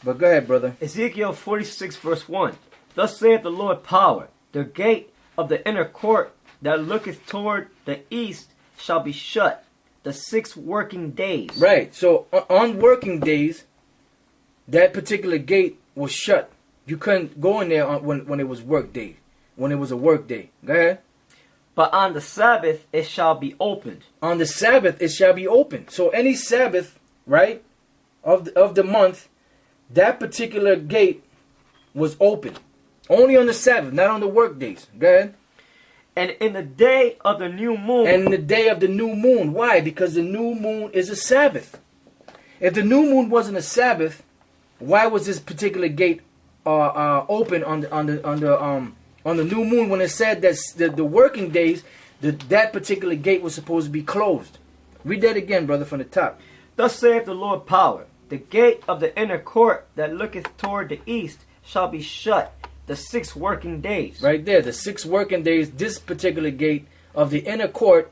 But go ahead, brother. Ezekiel 46 verse 1. Thus saith the Lord power, the gate of the inner court that looketh toward the east shall be shut the 6 working days. Right. So on working days, that particular gate was shut. You couldn't go in there when it was work day. When it was a work day. Go ahead. But on the Sabbath it shall be opened. On the Sabbath it shall be opened. So any Sabbath, right, of the month, that particular gate was open. Only on the Sabbath, not on the work days. Go ahead. And in the day of the new moon. And in the day of the new moon. Why? Because the new moon is a Sabbath. If the new moon wasn't a Sabbath, why was this particular gate open on the new moon when it said that the working days, that particular gate was supposed to be closed? Read that again, brother, from the top. Thus saith the Lord power, the gate of the inner court that looketh toward the east shall be shut the 6 working days. Right there, the 6 working days, this particular gate of the inner court,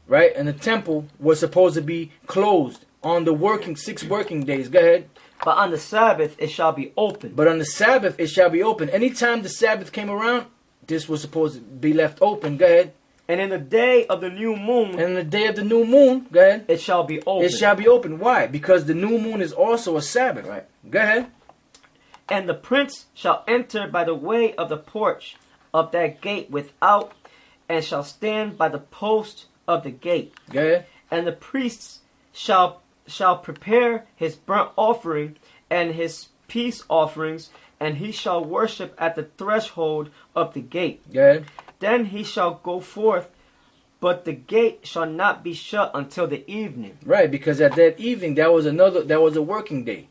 right, and the temple was supposed to be closed on the 6 working days. Go ahead. But on the Sabbath it shall be open. But on the Sabbath it shall be open. Anytime the Sabbath came around, this was supposed to be left open. Go ahead. And in the day of the new moon. And in the day of the new moon, go ahead. It shall be open. It shall be open. Why? Because the new moon is also a Sabbath. Right. Go ahead. And the prince shall enter by the way of the porch of that gate without, and shall stand by the post of the gate. Go ahead. And the priests shall prepare his burnt offering and his peace offerings, and he shall worship at the threshold of the gate. Go ahead. Then he shall go forth, but the gate shall not be shut until the evening. Right, because at that evening that was a working day.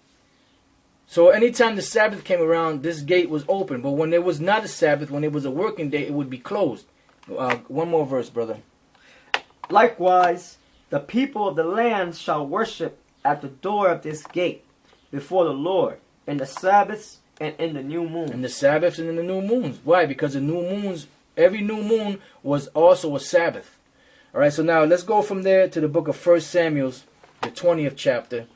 So anytime the Sabbath came around, this gate was open. But when there was not a Sabbath, when it was a working day, it would be closed. One more verse, brother. Likewise, the people of the land shall worship at the door of this gate before the Lord in the Sabbaths and in the new moon. In the Sabbaths and in the new moons. Why? Because the new moons, every new moon was also a Sabbath. All right, so now let's go from there to the book of 1 Samuel, the 20th chapter.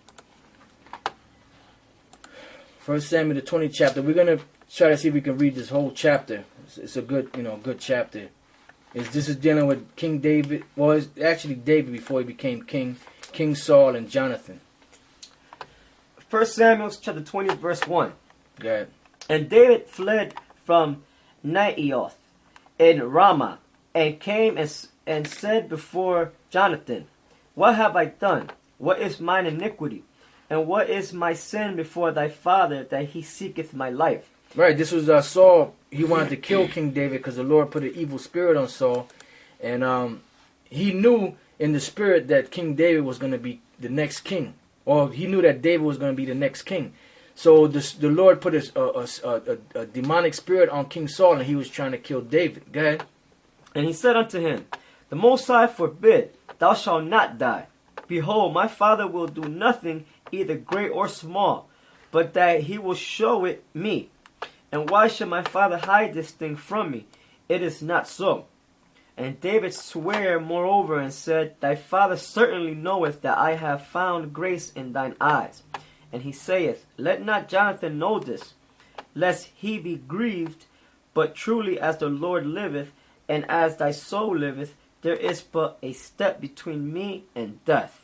1 Samuel, the 20th chapter. We're going to try to see if we can read this whole chapter. It's a good, good chapter. This is dealing with King David. Well, it's actually David before he became king. King Saul and Jonathan. 1 Samuel chapter 20 verse 1. Go ahead. And David fled from Naioth in Ramah, and came and said before Jonathan, What have I done? What is mine iniquity? And what is my sin before thy father, that he seeketh my life? Right, this was Saul. He wanted to kill King David because the Lord put an evil spirit on Saul. And he knew in the spirit that King David was going to be the next king. Or he knew that David was going to be the next king. So the Lord put a demonic spirit on King Saul, and he was trying to kill David. Go ahead. And he said unto him, The Most High forbid, thou shalt not die. Behold, my father will do nothing, either great or small, but that he will show it me. And why should my father hide this thing from me? It is not so. And David sware moreover and said, Thy father certainly knoweth that I have found grace in thine eyes. And he saith, Let not Jonathan know this, lest he be grieved. But truly as the Lord liveth, and as thy soul liveth, there is but a step between me and death.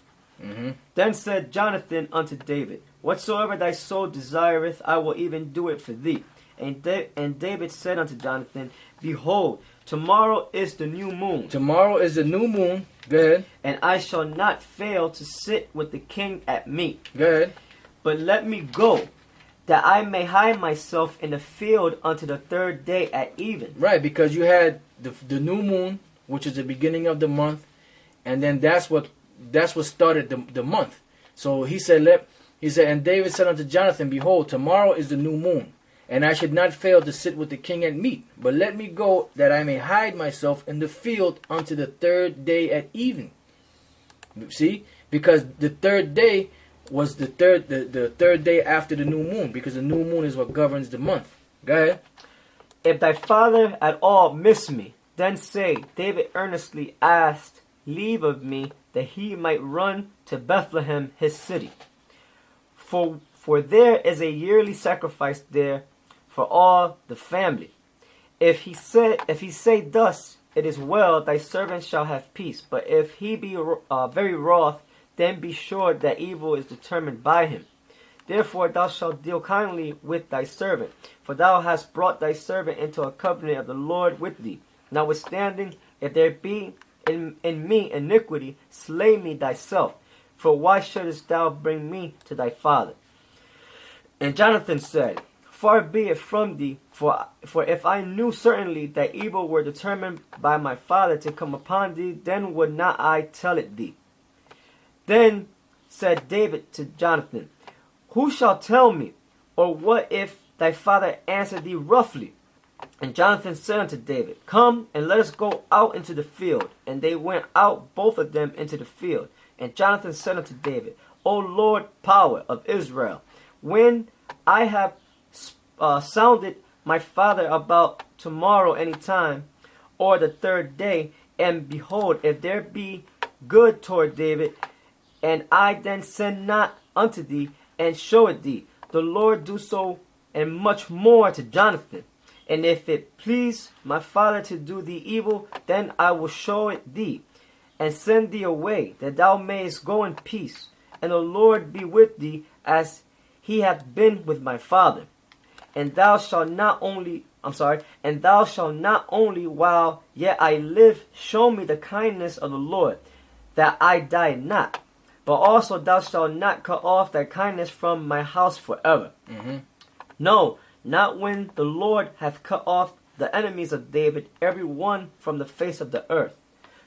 Then said Jonathan unto David, Whatsoever thy soul desireth, I will even do it for thee. And David said unto Jonathan, Behold, tomorrow is the new moon. Tomorrow is the new moon. Go ahead. And I shall not fail to sit with the king at meat. Go ahead. But let me go, that I may hide myself in the field unto the 3rd day at even. Right, because you had the new moon, which is the beginning of the month, and then that's what started the month. So he said, and David said unto Jonathan, Behold, tomorrow is the new moon, and I should not fail to sit with the king at meat. But let me go, that I may hide myself in the field unto the 3rd day at even. See, because the 3rd day was the third day after the new moon, because the new moon is what governs the month. Go ahead. If thy father at all miss me, then say, David earnestly asked leave of me, that he might run to Bethlehem his city. For for there is a yearly sacrifice there for all the family. If he say thus, it is well, thy servant shall have peace. But if he be very wroth, then be sure that evil is determined by him. Therefore thou shalt deal kindly with thy servant, for thou hast brought thy servant into a covenant of the Lord with thee. Notwithstanding, if there be in me iniquity, slay me thyself. For why shouldest thou bring me to thy father? And Jonathan said, Far be it from thee, for if I knew certainly that evil were determined by my father to come upon thee, then would not I tell it thee. Then said David to Jonathan, Who shall tell me? Or what if thy father answer thee roughly? And Jonathan said unto David, Come, and let us go out into the field. And they went out both of them into the field. And Jonathan said unto David, O Lord, power of Israel, when I have sounded my father about tomorrow any time, or the third day, and behold, if there be good toward David, and I then send not unto thee, and show it thee, the Lord do so, and much more to Jonathan. And if it please my father to do thee evil, then I will show it thee, and send thee away, that thou mayest go in peace, and the Lord be with thee, as he hath been with my father. And thou shalt not only while yet I live show me the kindness of the Lord, that I die not. But also thou shalt not cut off thy kindness from my house forever. No, not when the Lord hath cut off the enemies of David, every one from the face of the earth.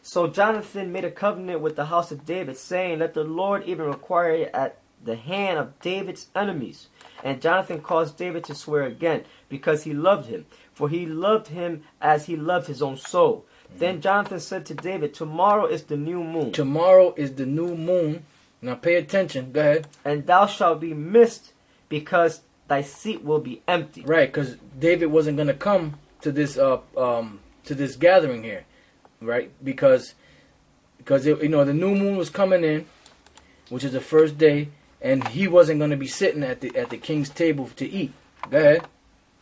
So Jonathan made a covenant with the house of David, saying, Let the Lord even require it at the hand of David's enemies. And Jonathan caused David to swear again, because he loved him, for he loved him as he loved his own soul. Then Jonathan said to David, Tomorrow is the new moon. Tomorrow is the new moon. Now pay attention. Go ahead. And thou shalt be missed, because thy seat will be empty. Right, because David wasn't going to come to this gathering here, right? Because the new moon was coming in, which is the first day, and he wasn't going to be sitting at the king's table to eat. Go ahead.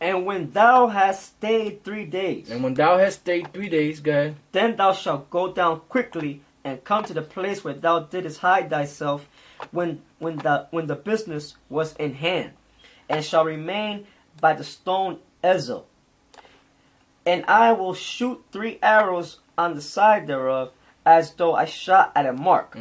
And when thou hast stayed 3 days. And when thou hast stayed 3 days, go ahead. Then thou shalt go down quickly and come to the place where thou didst hide thyself when the business was in hand, and shall remain by the stone Ezel. And I will shoot 3 arrows on the side thereof, as though I shot at a mark.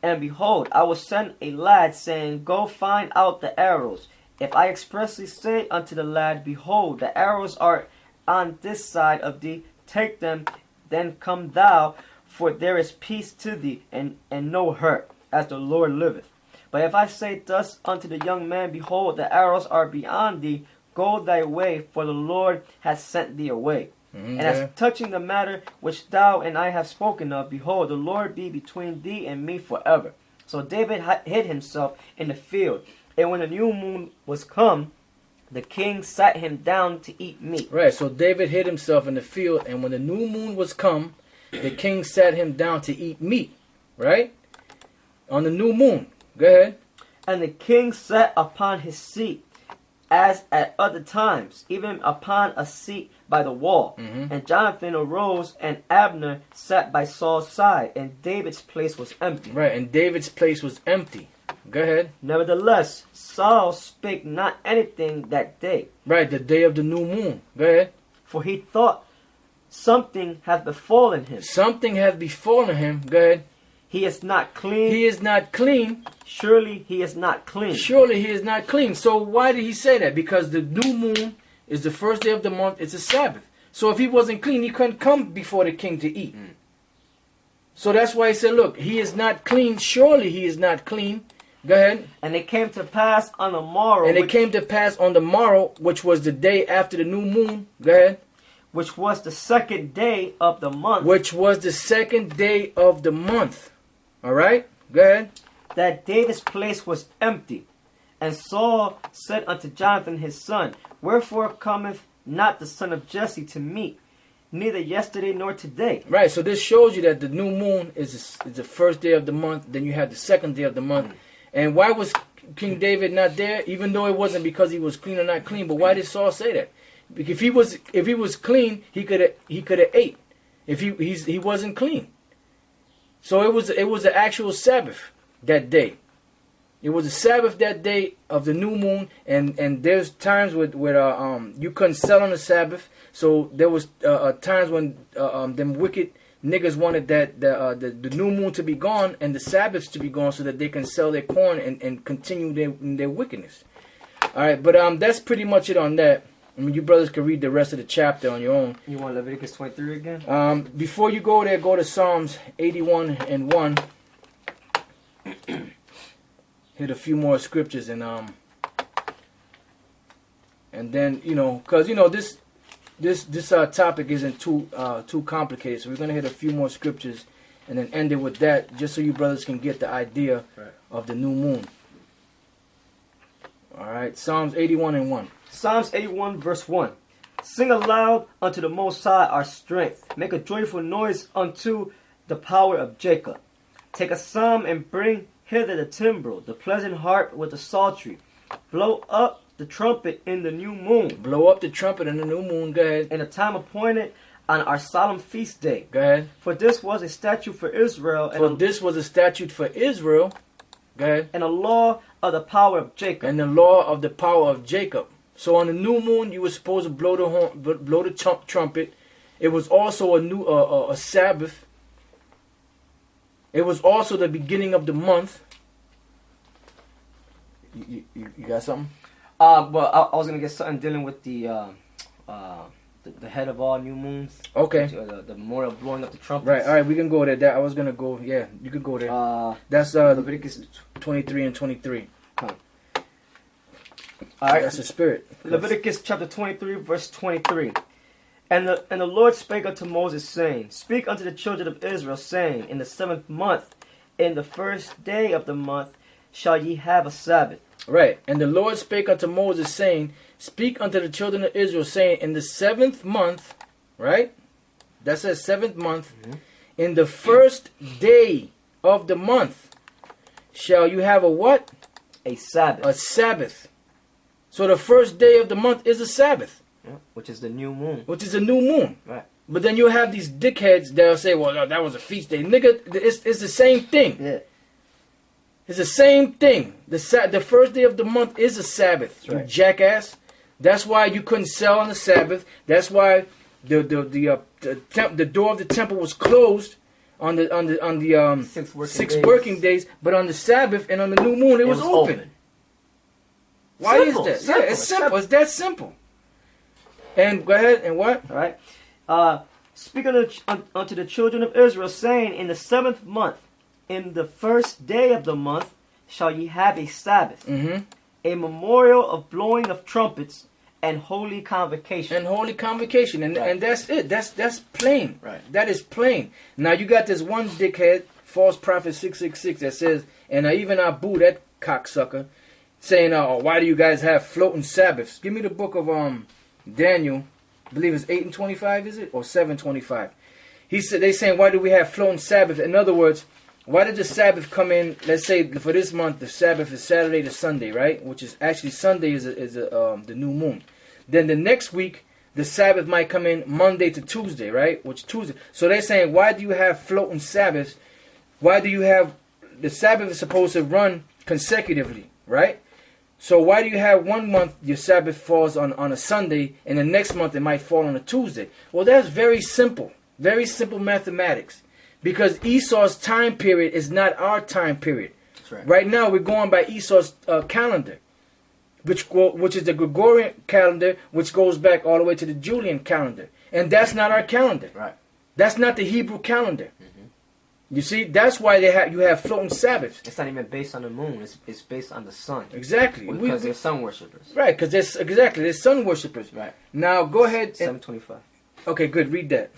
And behold, I will send a lad, saying, Go find out the arrows. If I expressly say unto the lad, Behold, the arrows are on this side of thee, take them, then come thou, for there is peace to thee, and no hurt, as the Lord liveth. But if I say thus unto the young man, Behold, the arrows are beyond thee, go thy way, for the Lord hath sent thee away. And as touching the matter which thou and I have spoken of, behold, the Lord be between thee and me forever. So David hid himself in the field. And when the new moon was come, the king sat him down to eat meat. Right, so David hid himself in the field, and when the new moon was come, the king sat him down to eat meat. Right? On the new moon. Go ahead. And the king sat upon his seat, as at other times, even upon a seat by the wall. And Jonathan arose, and Abner sat by Saul's side, and David's place was empty. Right, and David's place was empty. Go ahead. Nevertheless, Saul spake not anything that day. Right, the day of the new moon. Go ahead. For he thought something hath befallen him. Something hath befallen him. Go ahead. He is not clean. He is not clean. Surely he is not clean. Surely he is not clean. So why did he say that? Because the new moon is the first day of the month. It's a Sabbath. So if he wasn't clean, he couldn't come before the king to eat. So that's why he said, look, he is not clean. Surely he is not clean. Go ahead. And it came to pass on the morrow. And it came to pass on the morrow, which was the day after the new moon. Go ahead. Which was the second day of the month. Which was the second day of the month. All right? Go ahead. That David's place was empty. And Saul said unto Jonathan his son, Wherefore cometh not the son of Jesse to meet, neither yesterday nor today? Right, so this shows you that the new moon is the first day of the month. Then you have the second day of the month. And why was King David not there, even though it wasn't because he was clean or not clean. But why did Saul say that? If he was clean, he could have ate. If he wasn't clean, so it was an actual Sabbath that day. It was a Sabbath that day of the new moon, and there's times where you couldn't sell on the Sabbath. So there was times when them wicked niggas wanted the new moon to be gone and the Sabbaths to be gone so that they can sell their corn and continue their wickedness. All right, but that's pretty much it on that. I mean, you brothers can read the rest of the chapter on your own. You want Leviticus 23 again? Before you go there, go to Psalms 81 and 1. Hit a few more scriptures and then because this topic isn't too complicated, so we're gonna hit a few more scriptures and then end it with that, just so you brothers can get the idea of the new moon. All right, Psalms 81 and 1. Psalms 81 verse 1. Sing aloud unto the Most High our strength. Make a joyful noise unto the power of Jacob. Take a psalm and bring hither the timbrel, the pleasant harp with the psaltery. Blow up the trumpet in the new moon. Blow up the trumpet in the new moon. Go ahead. In the time appointed on our solemn feast day. Go ahead. For this was a statute for Israel. This was a statute for Israel. Go ahead. And a law of the power of Jacob. And the law of the power of Jacob. So on the new moon, you were supposed to blow the horn, blow the trumpet. It was also a Sabbath. It was also the beginning of the month. You got something? Well, I was gonna get something dealing with the head of all new moons. Okay. The memorial of blowing up the trumpets. Right. All right. We can go there. That I was gonna go. Yeah, you could go there. That's Leviticus 23 and 23. All right. That's the spirit. Leviticus chapter 23, verse 23. And the Lord spake unto Moses, saying, Speak unto the children of Israel, saying, In the 7th month, in the first day of the month, shall ye have a Sabbath. Right. And the Lord spake unto Moses, saying, Speak unto the children of Israel, saying, In the 7th month, right? That says 7th month, in the first day of the month, shall you have a what? A Sabbath. A Sabbath. So the first day of the month is a Sabbath. Yeah, which is the new moon. Which is a new moon. Right. But then you'll have these dickheads that'll say, well, no, that was a feast day. Nigga, it's the same thing. Yeah. It's the same thing. The first day of the month is a Sabbath, you jackass. That's why you couldn't sell on the Sabbath. That's why the door of the temple was closed on the 6 working days. But on the Sabbath and on the new moon, it was open. Why is that? Yeah, it's simple. It's that simple. And go ahead and what? All right. Speak unto the children of Israel, saying, In the 7th month, in the first day of the month, shall ye have a Sabbath, a memorial of blowing of trumpets, and holy convocation. And that's it. That's plain. Right. That is plain. Now you got this one dickhead, false prophet 666, that says, and even Abu, that cocksucker, saying, why do you guys have floating Sabbaths? Give me the book of Daniel, I believe it's 8 and 25, is it? Or 7:25. He said, they saying, why do we have floating Sabbath? In other words, why did the Sabbath come in? Let's say for this month, the Sabbath is Saturday to Sunday, right? Which is actually Sunday is the new moon. Then the next week, the Sabbath might come in Monday to Tuesday, right? Which Tuesday. So they're saying, why do you have floating Sabbaths? Why do you have the Sabbath is supposed to run consecutively, right? So why do you have one month your Sabbath falls on a Sunday and the next month it might fall on a Tuesday? Well, that's very simple mathematics. Because Esau's time period is not our time period. That's right. Right now we're going by Esau's calendar, which is the Gregorian calendar, which goes back all the way to the Julian calendar. And that's not our calendar. Right. That's not the Hebrew calendar. You see, that's why you have floating Sabbaths. It's not even based on the moon. It's based on the sun. Exactly. Because they're sun worshippers. Right, because they're sun worshippers. Right. Now go ahead. 7:25. Okay, good. Read that.